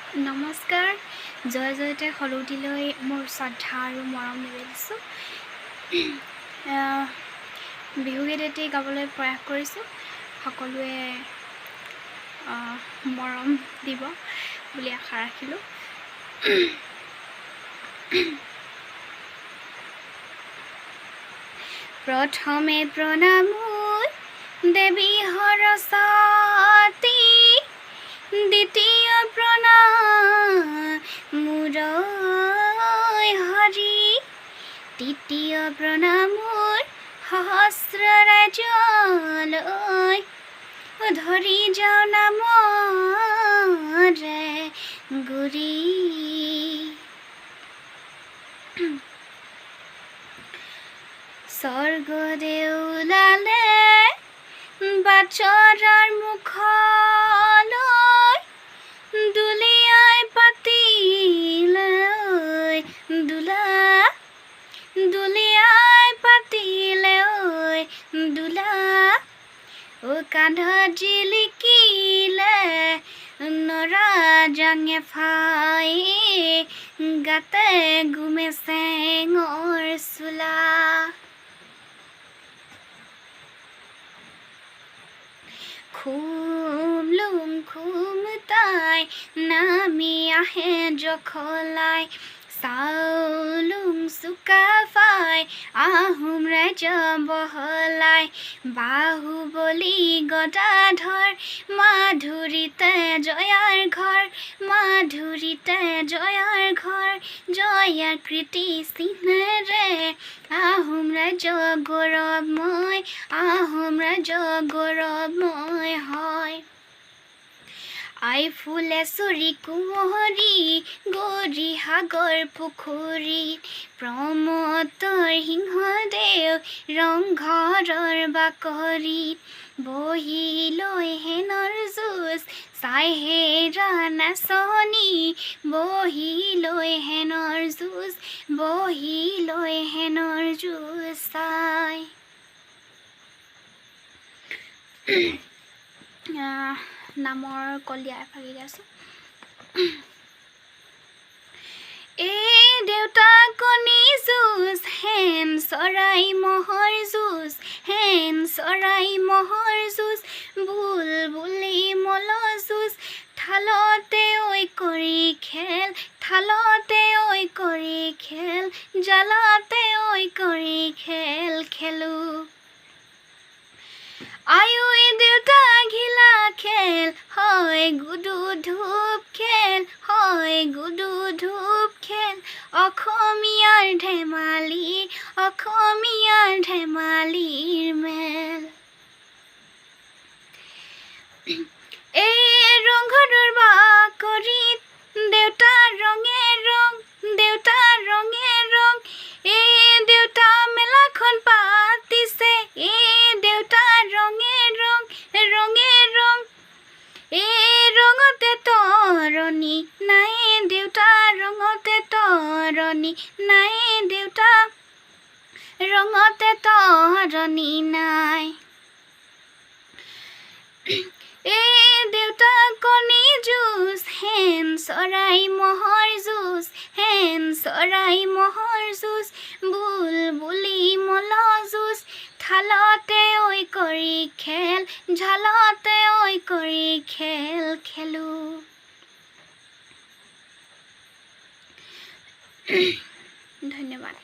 নমস্কাৰ জয় জয়তে সৰুটিলৈ মোৰ শ্ৰদ্ধা আৰু মৰম নিবেদিছোঁ বিহু গীত এটি গাবলৈ প্ৰয়াস কৰিছোঁ সকলোৱে মৰম দিব বুলি আশা ৰাখিলোঁ প্ৰথমে প্ৰণাম দেৱী সৰস্বতী দ্বিতীয় প্ৰণাম হৰি তৃতীয় প্ৰণাম সহস্ৰ ৰাজ্যলৈ ধৰি যাওঁ নামৰে গুৰি স্বৰ্গদেউ ওলালে বাটৰাৰ মুখলৈ দুলিয়াই পাতিলে দুলিয়াই পাতিলে দুলা কান্ধত জিলিকিলে নৰাজাঙে ফাই গাতে গুমে চেঙৰ চোলা খুম তাই নামি আহে জখলাই চাউলুং চুকাফাই আহোম ৰাজ্য বহলাই বাহুবলী গদাধৰ মাধুৰীতে জয়াৰ ঘৰ জয়াৰ কীৰ্তি চিহ্নেৰে আহোম ৰাজ্য গৌৰৱময় হয় আই ফুলে চৰি কুঁৱৰী গৌৰী সাগৰ পুখুৰীত প্ৰমত্তৰ সিংহদেউ ৰংঘৰৰ বাকৰিত বহি লৈ হেনৰ যুঁজ চাই হেৰা নাচনি বহি লৈ হেনৰ যুঁজ চাই নামৰ কলিয়া এফাকি গাইছোঁ এই দেউতা কণী যুঁজ হেন চৰাই মহৰ যুঁজ বুলবুলি মল যুঁজ থালতে ঐ কৰি খেল জালতে ঐ কৰি খেলো আয়ো দেউতা ঘিলা খেল হয় গুডু ধূপ খেল অসমীয়াৰ ধেমালিৰ মেল এই ৰংঘৰৰ বাকৰিত দেউতা ৰঙে ৰং এই দেউতা মেলাখন পাতিছে এই দেউতা ৰঙে ৰং এই ৰঙতে তৰণি নাই দেউতা ৰঙতে তৰণি নাই এই দেউতা কণী যুঁজ হেন চৰাই মহৰ যুঁজ বুলবুলি মল যুঁজ থালতে ঐ কৰি খেল ঝালতে ঐ কৰি খেলো ধন্যবাদ।